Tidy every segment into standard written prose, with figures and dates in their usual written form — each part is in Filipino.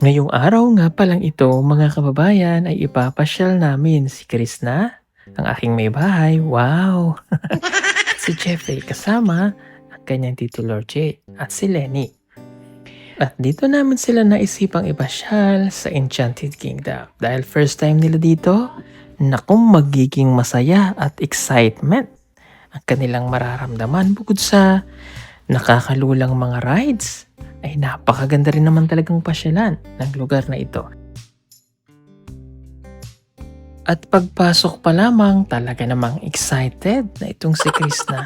Ngayong araw nga palang ito, mga kababayan, ay ipapasyal namin si Krishna, ang aking may bahay, wow! At si Jeffrey kasama ang kanyang tito Lorje at si Lenny. At dito namin sila naisipang ipasyal sa Enchanted Kingdom. Dahil first time nila dito, nakong magiging masaya at excitement ang kanilang mararamdaman bukod sa nakakalulang mga rides. Ay napakaganda rin naman talagang pasyalan ng lugar na ito. At pagpasok pa lamang, talaga namang excited na itong si Krishna.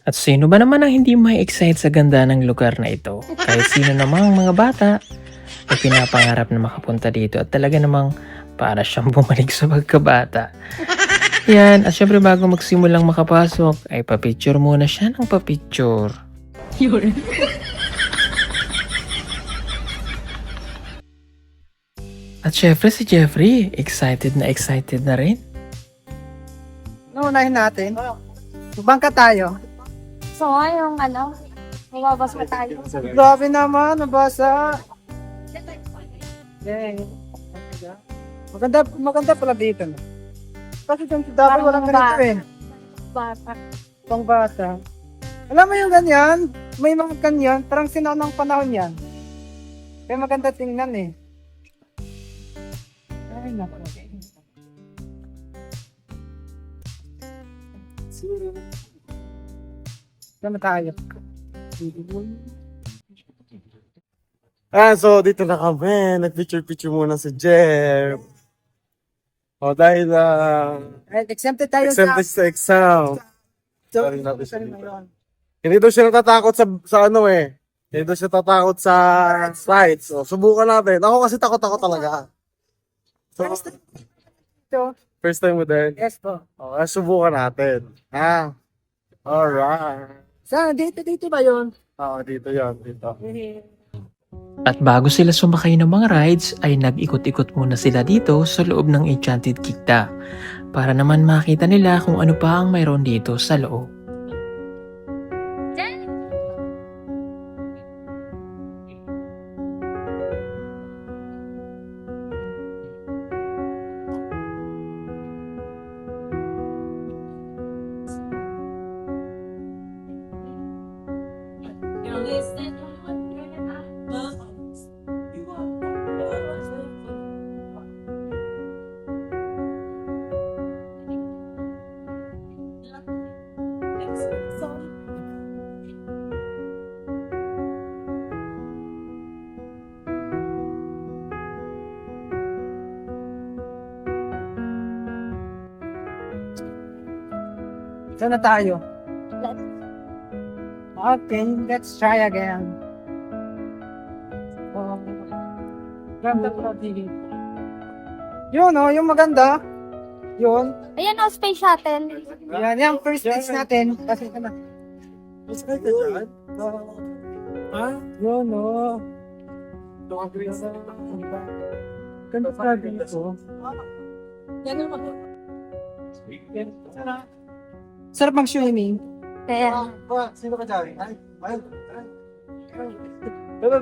At sino ba naman ang hindi mai-excite sa ganda ng lugar na ito? Kahit sino namang mga bata ay pinapangarap na makapunta dito at talaga namang para siyang bumalik sa pagkabata. Yan, at syempre bago magsimulang makapasok, ay papicture muna siya ng papicture. At syempre si Jeffrey, excited na rin. Unahin natin. Bangka tayo. So, yung mababas pa tayo. Grabe naman, nabasa. Yay. Maganda pala dito. No? Kasi dito dapat Parang walang ganito eh. Bata. Pang bata. Alam mo yung ganyan? May mga ganyan, parang sinanang panahon yan. Kaya maganda tingnan eh. Ay, naku. Saan na tayo? So dito na kami. Nag-picture-picture muna si Jeff. Dahil Ay, exempted tayo exempted sa exam. So, Sorry, natin siya dito. Hindi daw siya natatakot sa ano eh. Hindi daw siya natatakot sa slides. So, subukan natin. Ako kasi takot ako talaga. So, Ito. first time mo din. Yes po. Subukan natin. Alright. Saan? Dito ba yun? Dito yan. Dito. At bago sila sumakay ng mga rides, ay nag-ikot-ikot muna sila dito sa loob ng Enchanted Kingdom para naman makita nila kung ano pa ang mayroon dito sa loob. Saan na tayo? Okay, let's try again. Ganda pala dito. Yun yung maganda. Yun. Ayan o, space shuttle. Yan, yung first stage natin. Kasi ka na. Mas kayo dyan? Yun Ito ang green. Ganda pala dito. Yan naman. Sarap mag-swimming. Kaya, Sino ka dyan? Ay.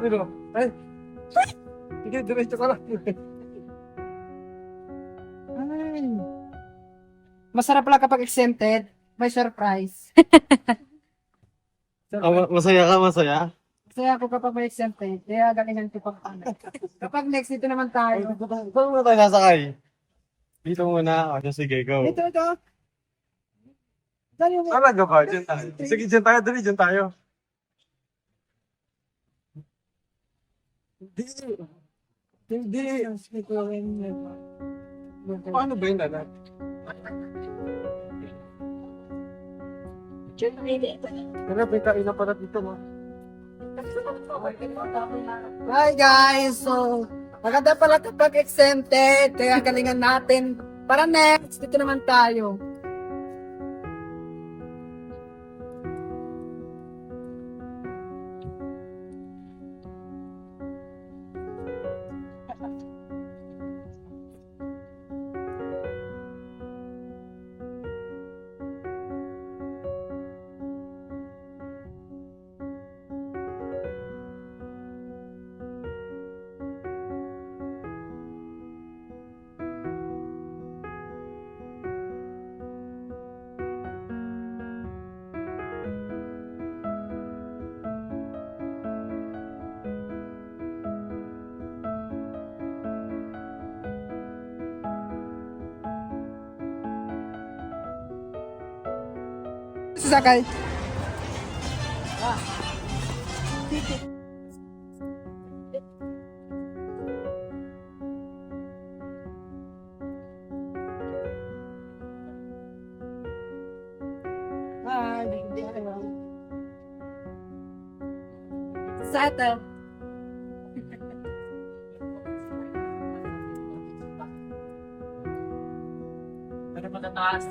Dito. Ay. Sige, diretso ka lang. Ay. Masarap pala kapag exempted. May surprise. Masaya ka, masaya? Masaya ako kapag may exempted. Kaya galingan ko pag ano. Kapag next dito naman tayo. Saan muna tayo sasakay? Dito muna. Sige, go. Ito. Saan yung... Talaga ba? Diyan tayo. Sige, diyan tayo. Dali, diyan tayo. Hindi. Paano ba yun, Dada? Tara, may kainan pala dito, ma. Hi guys! So, maganda pala kapag exempted. Kaya galingan natin. Para next, dito naman tayo. sasakay. Sata. Ano matataas?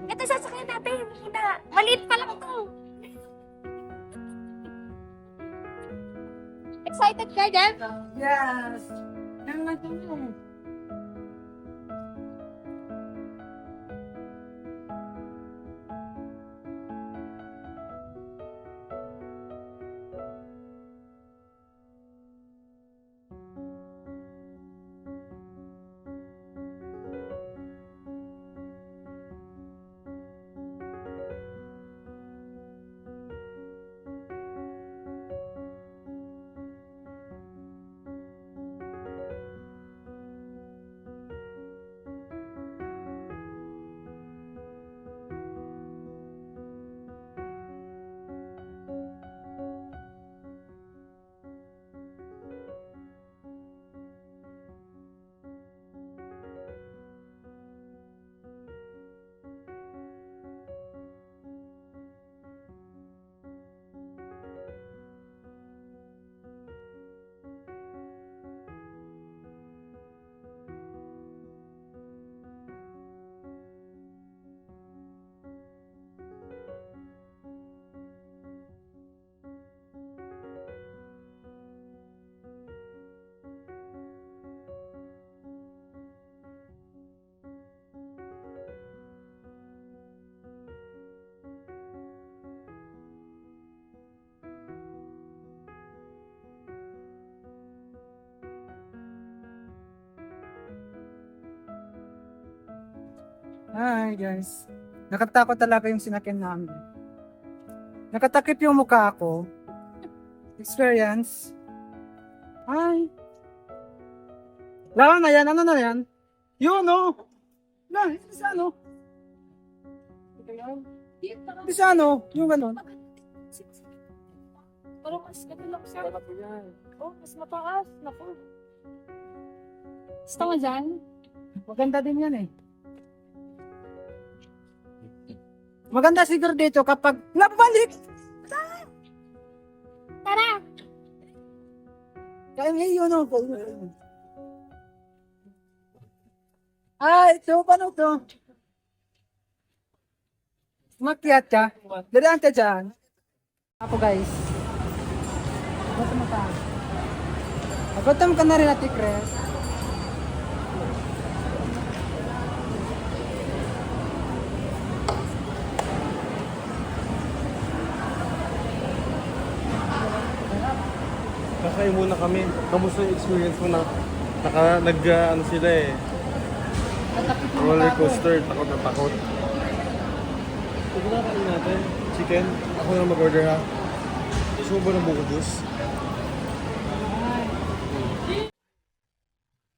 Ito sasakyan natin. Hina. Maliit pa lang to. Excited ka, Jeff? Yes. Ano na ito? Hi guys. Nakatakot talaga yung sinakyan namin. Nakatakip yung mukha ko. Experience. Hi. Laro na yan. Ano na yan? Yun no. Na, hindi sa ano. Hindi sa ano. Yung ganun. Parang mas katulog siya. Oh, mas mataas. Naku. Gusto mo dyan? Maganda din yan eh. Maganda siguro dito kapag nabalik. Tara! Kaya ngayon no. Ito, paano to? Makiat ka. Dadaan ka dyan. Ako guys. Gutom ka. Gutom ka na rin Ate Chris. Kakay muna kami. Kamusta yung experience mo na ano sila eh. Roller coaster, takot na takot. Ito na kain natin. Chicken. Ako na mag-order ha. Gusto mo ba ng buko juice?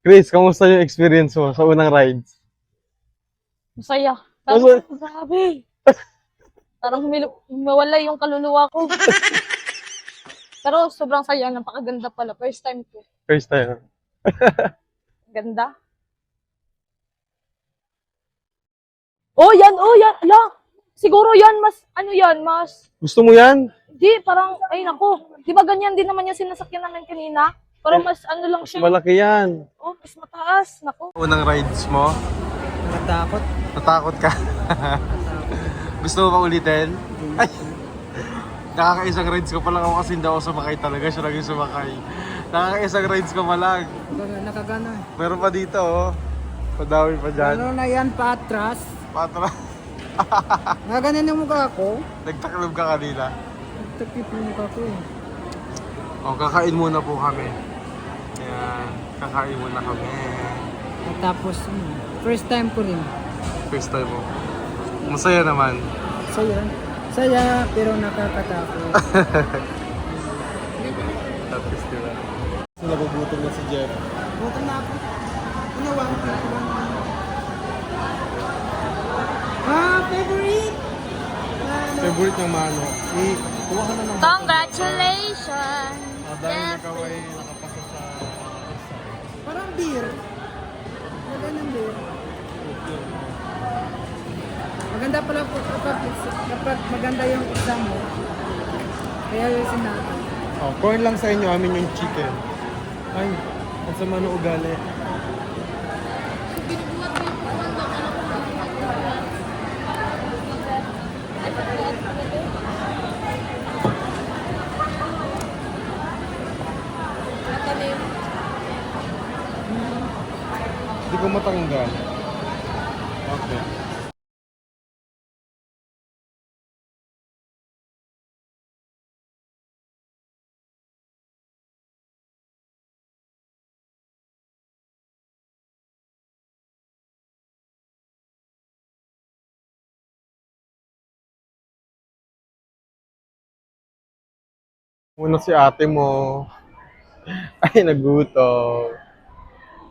Chris, kamusta yung experience mo sa unang rides? Masaya. Masaya. Grabe. Parang mawala yung kaluluwa ko. Pero sobrang saya. Napakaganda pala. First time ko. First time. Ganda. Oh, yan. Oh, yan. Ala. Siguro yan. Mas, ano yan, mas... Gusto mo yan? Di, parang, ay nako. Di ba ganyan din naman yung sinasakyan namin kanina? Parang mas ano lang Mas siya. malaki yan. Oh, mas mataas. Naku. Unang rides mo, Nakatakot. natakot ka. Gusto mo pa ulitin? Ay! Nakakaisang rides ko pa lang ako kasi hindi ako sumakay talaga. Siya lang yung sumakay. Nakakaisang rides ko pa lang. Nakagano eh. Meron pa dito oh. Padawi pa dyan. Ano na yan, patras. Patra. Naganin yung mukha ko. Nagtaklob ka kanina. Takip yung mukha ko eh. O, kakain muna po kami. Ayan, kakain muna kami. At tapos, first time ko rin. First time mo. Masaya naman. Saya. Saya, pero nakakatakot. Tapos diba? Nagugutom na si Jeff. Buto na ako. Inawang ko. Favorite! Favorite ng manok. Kuha ka na ng Congratulations! dahil ikaw ay nakapasa sa Parang beer. Maganda ng beer. Maganda pala po kapag maganda yung exam mo. Kaya yung sinabi. Oh, corn lang sa inyo, amin yung chicken. Ay, ang sama ng ugali. Hindi ko matanggal. Okay. Muna si ate mo. Ay, nagutom.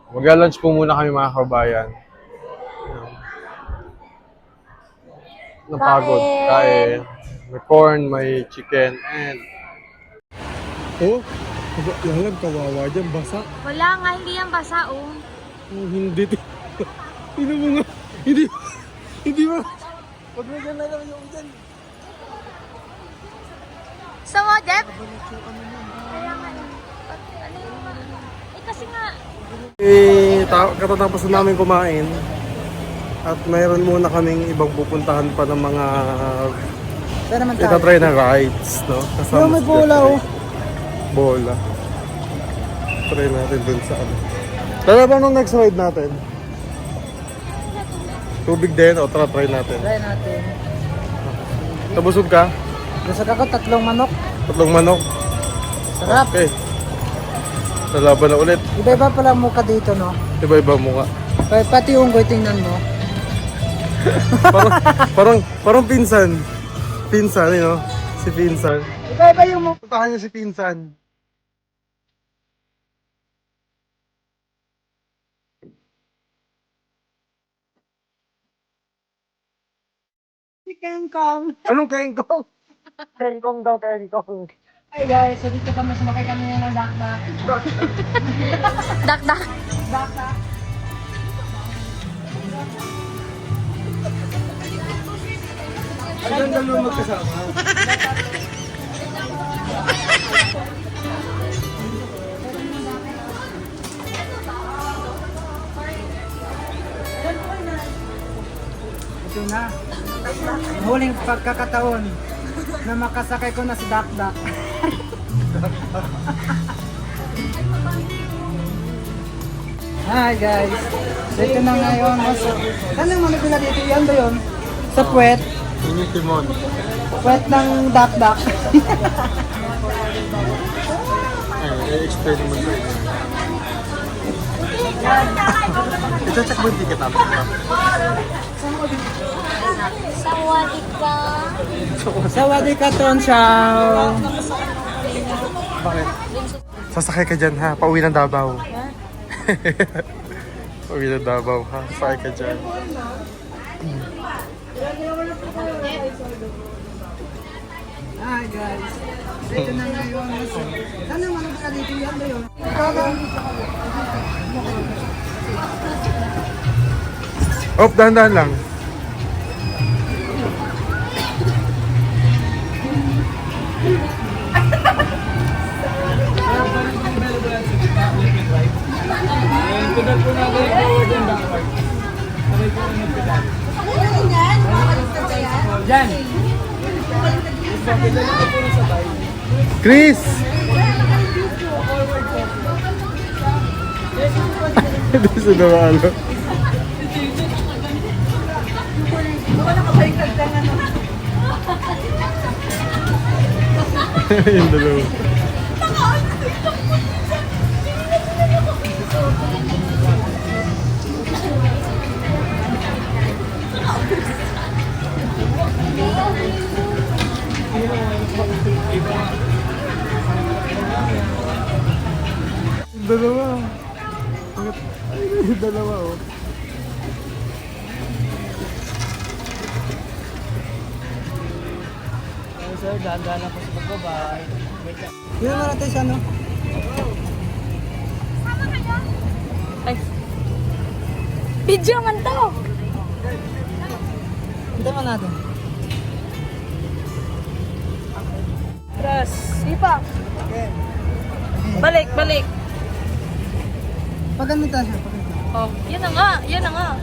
Mag-lunch po muna kami mga kabayan. Napagod. Kain. May corn, may chicken, and... Oh, lalag kawawa dyan, basa. Wala nga, hindi yan basa, oh. Oh, hindi. Hindi mo nga. Hindi mo. Huwag na dyan lang yung dyan. Sa mo, Jeff? Kaya nga, ano yung... Eh, kasi nga... Katatapos na namin kumain. At mayroon muna kaming ibang pupuntahan pa ng mga Saan naman tayo? itatry na rides, no? Yung may si bola, Jeffrey. oh. Bola. Try natin dun sa ano. Tara ba nung next ride natin? Tubig din, o tara try natin. Try natin. Nabusog ka? Gusto ako 3 manok. 3 manok. Sarap. Okay. Lalaban na ulit. Iba-iba pala mukha dito, no? Iba-iba mo nga. Pati yung goy, tingnan mo. Parang pinsan. Pinsan, you know? Si pinsan. Iba-iba yung mukha. Puntahan niya si pinsan. Si King Kong. Anong kengkong? Kengkong daw, kengkong. Hey guys, so dito kami sumakay kami ng dakdak. Dak-dak. Dakdak. Ang ganda mo magkasama. Ito na. Huling pagkakataon na makasakay ko na si dakdak. Hi guys. So ito na ngayon. So, saan ang manibila dito? Yan ba yun? Sa puwet. Yun yung timon. Puwet ng dakdak. Ay, i-explain mo sa inyo. Ito, check mo yung ticket natin. Sawadika. Sawadee ka, Tonshaw. Bakit? Sasakay ka dyan ha, pauwi ng Davao. Pauwi ng Davao ha, sasakay ka dyan. Hi guys. So ito na ngayon. So, saan ang manibila dito? Yan ba yun? Oh, dahan-dahan lang. Yan. Chris! Ito sa nawalo. Yung dalawa. Yung dalawa. Ay, yung dalawa oh. Sir, dahan-dahan ako sa pagbabay. Yun na natin siya, no? Ay. Video man to. Hintayin mo natin. Tras. Sipa. Okay. Balik, balik. Paganda tayo siya, paganda. Oh, yan na nga, yan na nga.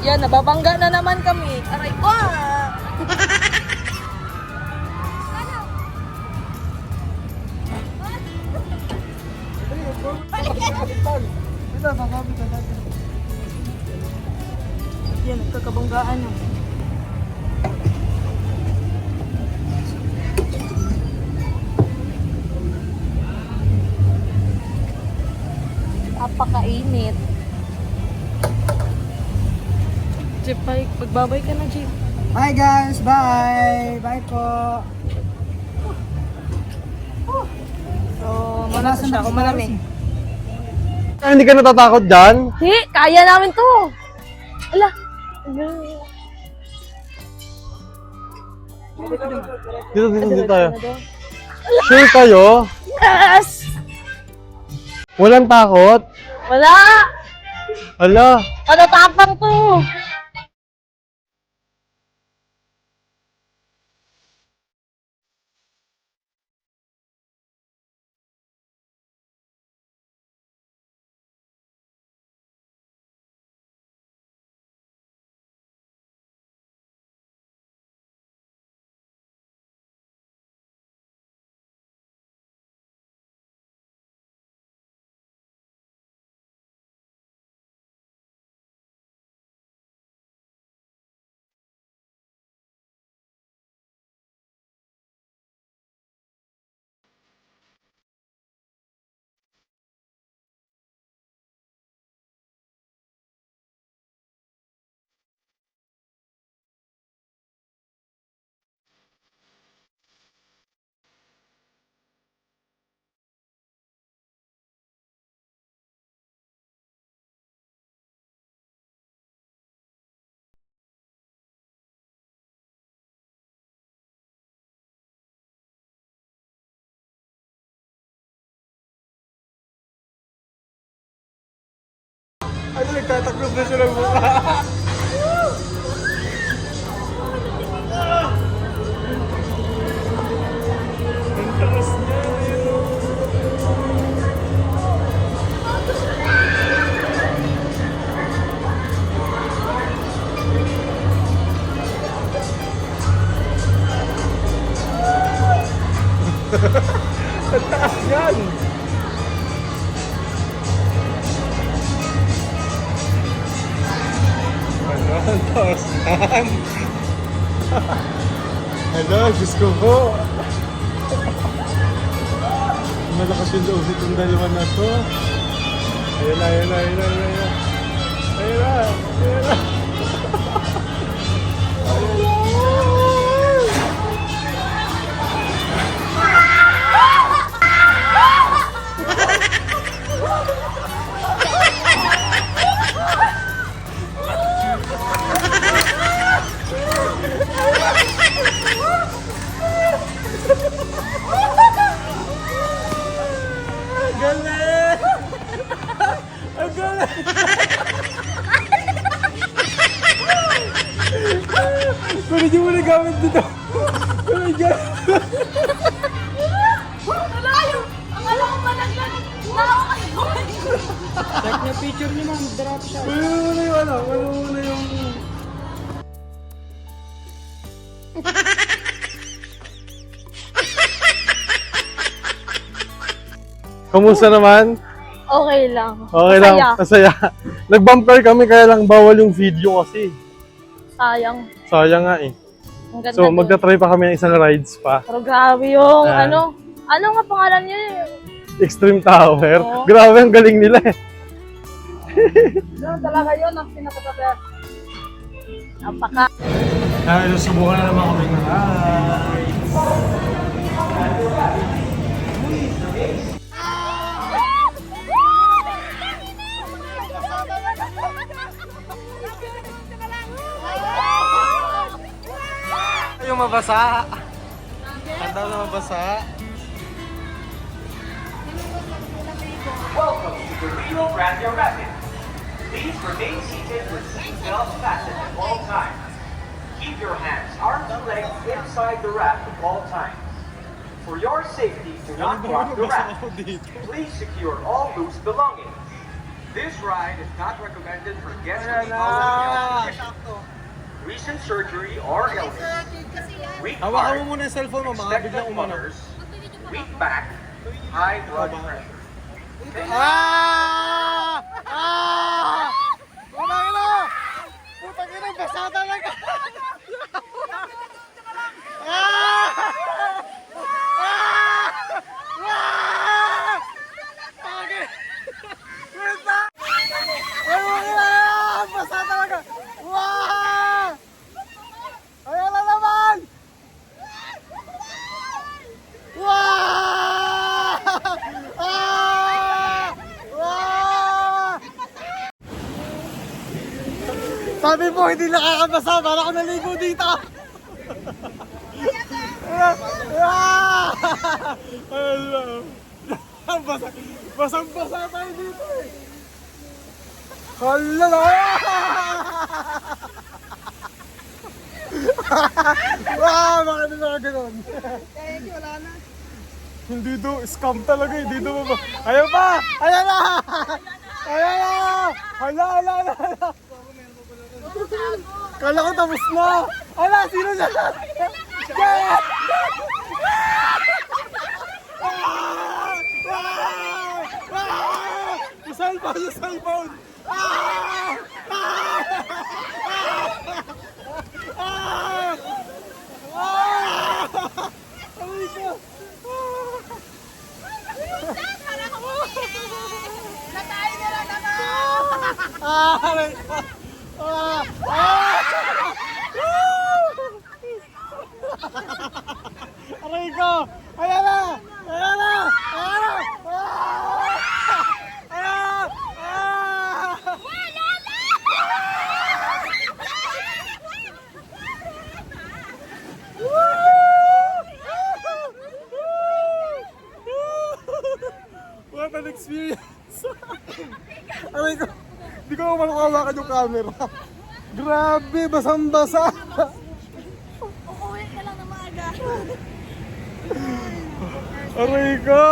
Yan, nababangga na naman kami. Aray ko ah. Ito, sasabit na natin. Yan, nagkakabanggaan na. Napakainit. Jeep, pagbabay ka na, Jeep. Bye guys, bye! Bye po! So, malasan siya, kung malamig. Hindi ka natatakot dyan? Hindi, kaya namin to. Ala. Dito tayo. Sure kayo? Yes! Walang takot? Wala! Ala! Matatapang to! Ano, nagtataklos na siya ng mukha. Ang takas niya. Ang takas yan. Ang taas yan. Hello, Diyos ko po. Malakas yung loob itong dalawa na to. Ayun na, ayun na, ayun na, ayun na. Ayun na, ayun na. Galing! Ang galing! Kunin niyo muna gamit dito. Kunin niyo. Check na picture niyo ma'am, drop siya. Muna yung ano, muna yung... Kamusta naman? Okay lang. Okay lang, masaya. Nag-bump car kami kaya lang bawal yung video kasi. Sayang. Sayang nga eh. Ang ganda So doon. magta-try pa kami ng isang rides pa. Pero grabe yung Ayan. ano nga pangalan niya? Extreme Tower. Oo. Grabe, ang galing nila eh. Doon talaga yun ang pinaka-best. Napaka. Ay, susubukan na naman kami ng rides. Yung mabasa. Handa na mabasa. Welcome to the Rio Grande Rapid. Please remain seated with seatbelts fastened at all times. Keep your hands, arms, and legs inside the raft at all times. For your safety, do not block the raft. Please secure all loose belongings. This ride is not recommended for guests with recent surgery or illness. Weak Hawakan heart, mo muna yung cellphone mo, baka biglang expectant umano. mothers, weak back, high blood pressure. Ah! Ah! Putang ina! Putang ina, basa talaga! Ah! Ah! Ah! Pagi! Wait lang! Ay, wala! Basa talaga! Wow! Ayan na naman! Wow! Ah! Wow! Sabi mo hindi nakakabasa, para ako naligo dito. Ah! Basang-basa tayo dito eh. Halala! Wow! Bakit na mga ganun? Hindi do, scam talaga, hindi do ba? Ayaw pa! Ayaw na! Ayaw na! Hala, hala, hala! Kala ko tapos na! Hala, sino siya? Yeah! Yung cellphone, yung cellphone! Ah! Ah! Ah! Ah! Aray ko! Ah! Aray ko! Ah! Ah! Aray ko! Ayan na! Ayan na! Ayan na! Ah! Ah! Ah! What an experience! Aray ko! Di ko naman makawakan yung camera. Grabe! Basang-basa! Uuwi ka lang na maaga. Aray ko!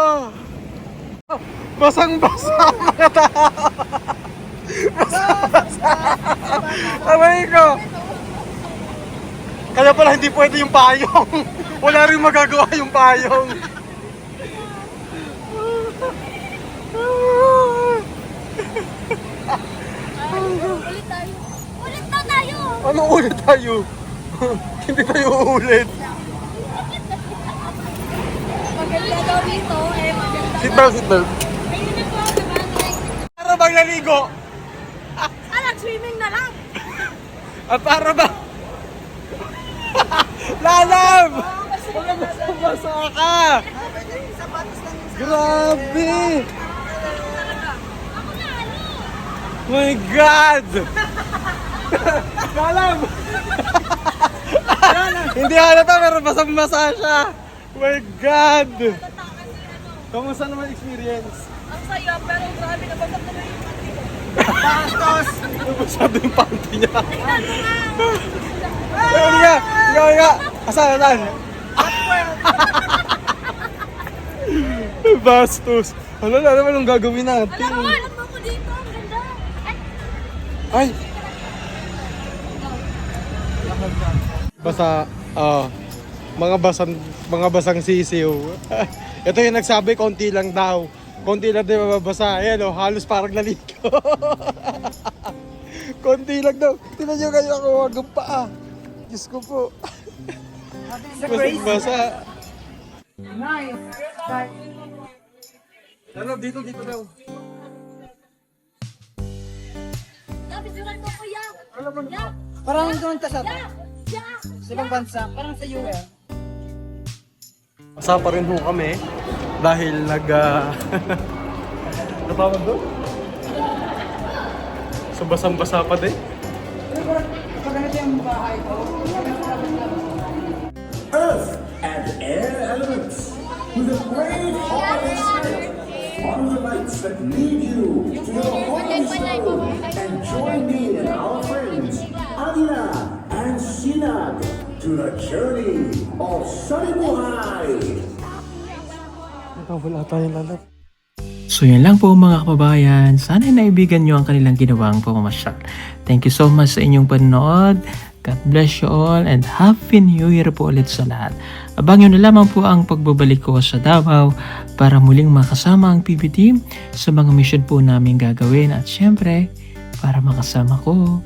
Basang-basa mga tao! Basang-basa! Aray ko! Kaya pala hindi pwede yung payong. Wala rin magagawa yung payong. Ulit tayo. Ulit na tayo. Ano ulit tayo? Hindi tayo uulit. Maganda daw dito. Maganda. Seatbelt, seatbelt. Ayun na po, diba? Para bang naligo? Nag-swimming na lang. At para ba? Lalam! Wala basa-basa ka! Grabe! My God! Lalam! Hindi halata pero basang-basa siya! My God! Kamusta naman experience? Ang saya, pero grabe na basag na yung panty ko. Bastos! Nabasado yung panty niya. Ayun nga! Ikaw nga! Asan? Asan? Bastos! Ano na naman ang gagawin natin? Alam mo, mo dito. Ang ganda. Ay! Basta, mga basang sisiw. Ito yung nagsabi, konti lang daw. Konti lang din mababasa. Ayan o, halos parang naligo. Konti lang daw. Tingnan nyo kayo ako, wag ang paa. Diyos ko po. Sa Grace. Basa. Nice. Bye. Ano, dito daw. Sabi suran mo kuya. Parang doon ta sa Yeah. sa ibang bansa. Parang sa UN. Basa pa rin ho kami. Dahil natawag doon? So basang-basa pa din. Pag ganito yung bahay ko. Earth and air elements with a great Holy Spirit. Follow the lights that lead you to the Holy Spirit and join me and our friends Avila and Sinag to the journey of Salibuhay. Wala tayong lalap. So yun lang po mga kababayan. Sana naibigan nyo ang kanilang ginawang pamamasyal. Thank you so much sa inyong panonood. God bless you all and Happy New Year po ulit sa lahat. Abangan nyo na lamang po ang pagbabalik ko sa Davao para muling makasama ang PB team sa mga mission po namin gagawin. At syempre, para makasama ko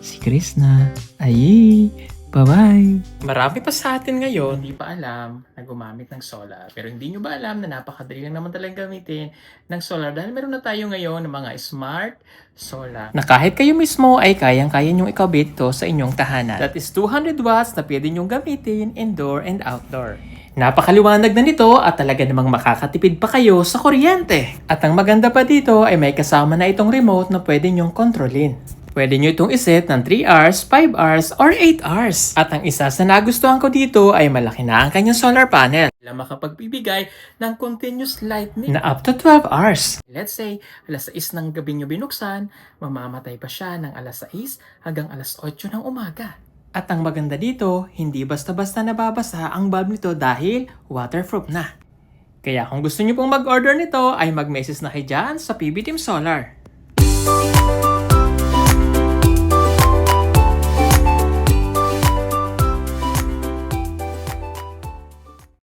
si Krishna. Ayi! Bye-bye! Marami pa sa atin ngayon, hindi pa alam na gumamit ng solar. Pero hindi nyo ba alam na napakadali lang naman talagang gamitin ng solar dahil meron na tayo ngayon ng mga smart solar. Na kahit kayo mismo ay kayang-kaya nyong ikabit ito sa inyong tahanan. That is 200 watts na pwede nyong gamitin indoor and outdoor. Napakaliwanag na nito at talaga namang makakatipid pa kayo sa kuryente. At ang maganda pa dito ay may kasama na itong remote na pwede nyong kontrolin. Pwede nyo itong iset ng 3 hours, 5 hours, or 8 hours. At ang isa sa nagustuhan ko dito ay malaki na ang kanyang solar panel. Na makapagbibigay ng continuous lightning na up to 12 hours. Let's say, alas 6 ng gabi nyo binuksan, mamamatay pa siya ng alas 6 hanggang alas 8 ng umaga. At ang maganda dito, hindi basta-basta nababasa ang bulb nito dahil waterproof na. Kaya kung gusto nyo pong mag-order nito ay mag-message na kayo dyan sa PB Team Solar.